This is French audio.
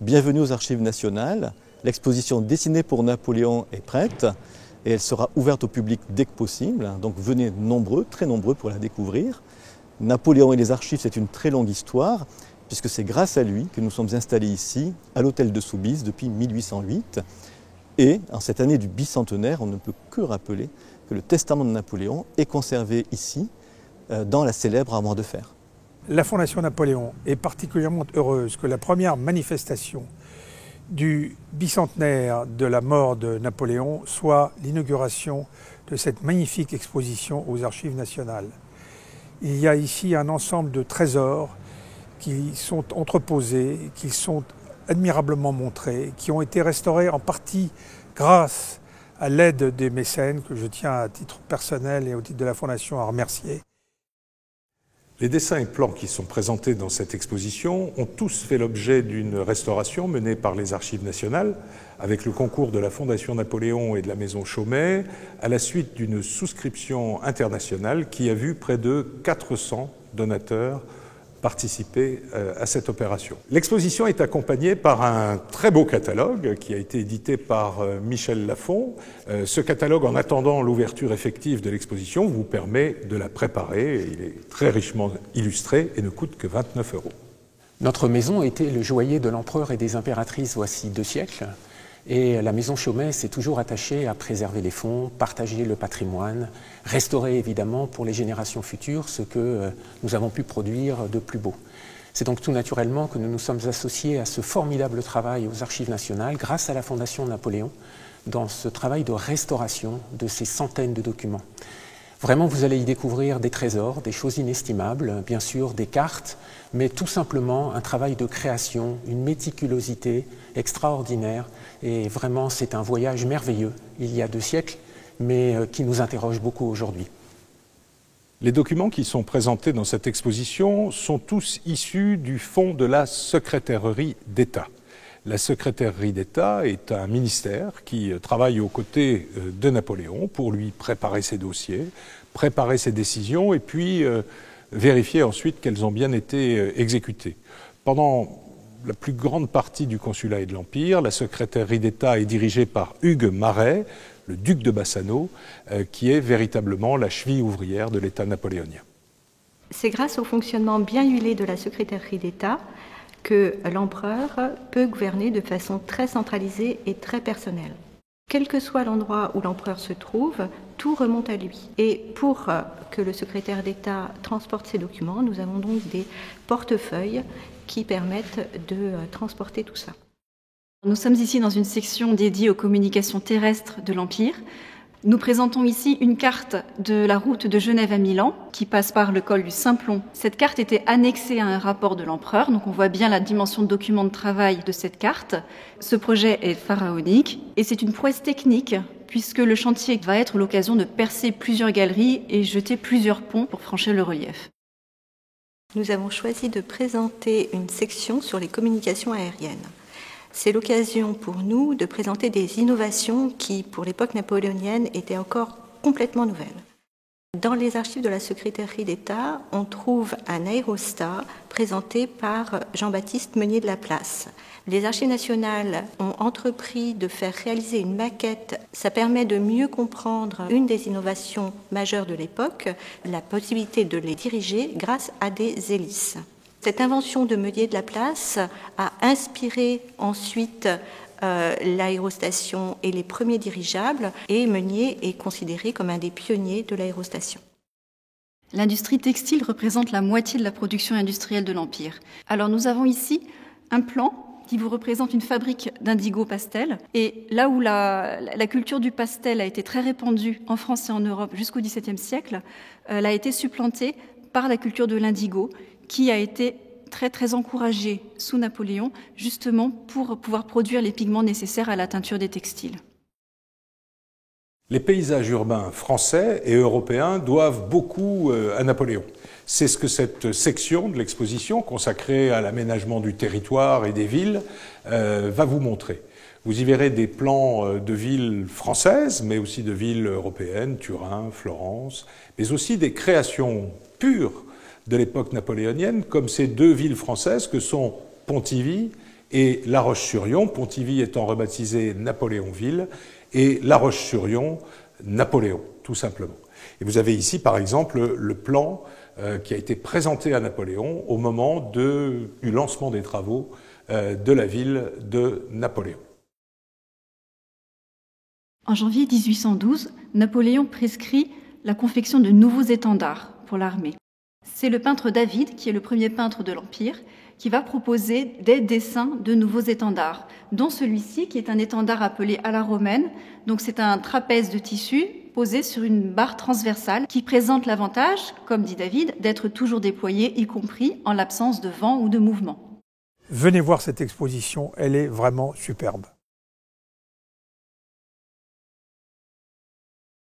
Bienvenue aux Archives nationales. L'exposition dessinée pour Napoléon est prête et elle sera ouverte au public dès que possible. Donc venez nombreux, très nombreux pour la découvrir. Napoléon et les archives, c'est une très longue histoire puisque c'est grâce à lui que nous sommes installés ici, à l'hôtel de Soubise, depuis 1808. Et en cette année du bicentenaire, on ne peut que rappeler que le testament de Napoléon est conservé ici, dans la célèbre armoire de fer. La Fondation Napoléon est particulièrement heureuse que la première manifestation du bicentenaire de la mort de Napoléon soit l'inauguration de cette magnifique exposition aux Archives nationales. Il y a ici un ensemble de trésors qui sont entreposés, qui sont admirablement montrés, qui ont été restaurés en partie grâce à l'aide des mécènes que je tiens à titre personnel et au titre de la Fondation à remercier. Les dessins et plans qui sont présentés dans cette exposition ont tous fait l'objet d'une restauration menée par les Archives nationales avec le concours de la Fondation Napoléon et de la Maison Chaumet à la suite d'une souscription internationale qui a vu près de 400 donateurs participer à cette opération. L'exposition est accompagnée par un très beau catalogue qui a été édité par Michel Lafon. Ce catalogue, en attendant l'ouverture effective de l'exposition, vous permet de la préparer. Il est très richement illustré et ne coûte que 29 €. Notre maison était le joaillier de l'empereur et des impératrices voici 2 siècles. Et la Maison Chaumet s'est toujours attachée à préserver les fonds, partager le patrimoine, restaurer évidemment pour les générations futures ce que nous avons pu produire de plus beau. C'est donc tout naturellement que nous nous sommes associés à ce formidable travail aux Archives nationales grâce à la Fondation Napoléon dans ce travail de restauration de ces centaines de documents. Vraiment, vous allez y découvrir des trésors, des choses inestimables, bien sûr des cartes, mais tout simplement un travail de création, une méticulosité extraordinaire. Et vraiment, c'est un voyage merveilleux, il y a 2 siècles, mais qui nous interroge beaucoup aujourd'hui. Les documents qui sont présentés dans cette exposition sont tous issus du fonds de la Secrétairerie d'État. La Secrétairerie d'État est un ministère qui travaille aux côtés de Napoléon pour lui préparer ses dossiers, préparer ses décisions et puis vérifier ensuite qu'elles ont bien été exécutées. Pendant la plus grande partie du consulat et de l'Empire, la Secrétairerie d'État est dirigée par Hugues Maret, le duc de Bassano, qui est véritablement la cheville ouvrière de l'État napoléonien. C'est grâce au fonctionnement bien huilé de la Secrétairerie d'État que l'empereur peut gouverner de façon très centralisée et très personnelle. Quel que soit l'endroit où l'empereur se trouve, tout remonte à lui. Et pour que le secrétaire d'État transporte ses documents, nous avons donc des portefeuilles qui permettent de transporter tout ça. Nous sommes ici dans une section dédiée aux communications terrestres de l'Empire. Nous présentons ici une carte de la route de Genève à Milan qui passe par le col du Simplon. Cette carte était annexée à un rapport de l'empereur, donc on voit bien la dimension de document de travail de cette carte. Ce projet est pharaonique et c'est une prouesse technique puisque le chantier va être l'occasion de percer plusieurs galeries et jeter plusieurs ponts pour franchir le relief. Nous avons choisi de présenter une section sur les communications aériennes. C'est l'occasion pour nous de présenter des innovations qui, pour l'époque napoléonienne, étaient encore complètement nouvelles. Dans les archives de la Secrétairerie d'État, on trouve un aérostat présenté par Jean-Baptiste Meunier de la Place. Les Archives nationales ont entrepris de faire réaliser une maquette. Ça permet de mieux comprendre une des innovations majeures de l'époque, la possibilité de les diriger grâce à des hélices. Cette invention de Meunier de la Place a inspiré ensuite l'aérostation et les premiers dirigeables, et Meunier est considéré comme un des pionniers de l'aérostation. L'industrie textile représente la moitié de la production industrielle de l'Empire. Alors nous avons ici un plan qui vous représente une fabrique d'indigo pastel. Et là où la culture du pastel a été très répandue en France et en Europe jusqu'au XVIIe siècle, elle a été supplantée par la culture de l'indigo, qui a été très très encouragée sous Napoléon, justement pour pouvoir produire les pigments nécessaires à la teinture des textiles. Les paysages urbains français et européens doivent beaucoup à Napoléon. C'est ce que cette section de l'exposition consacrée à l'aménagement du territoire et des villes va vous montrer. Vous y verrez des plans de villes françaises, mais aussi de villes européennes, Turin, Florence, mais aussi des créations pures de l'époque napoléonienne, comme ces 2 villes françaises que sont Pontivy et La Roche-sur-Yon, Pontivy étant rebaptisé Napoléonville, et La Roche-sur-Yon, Napoléon, tout simplement. Et vous avez ici, par exemple, le plan qui a été présenté à Napoléon au moment du lancement des travaux de la ville de Napoléon. En janvier 1812, Napoléon prescrit la confection de nouveaux étendards pour l'armée. C'est le peintre David, qui est le premier peintre de l'Empire, qui va proposer des dessins de nouveaux étendards, dont celui-ci qui est un étendard appelé à la romaine. Donc c'est un trapèze de tissu posé sur une barre transversale qui présente l'avantage, comme dit David, d'être toujours déployé, y compris en l'absence de vent ou de mouvement. Venez voir cette exposition, elle est vraiment superbe.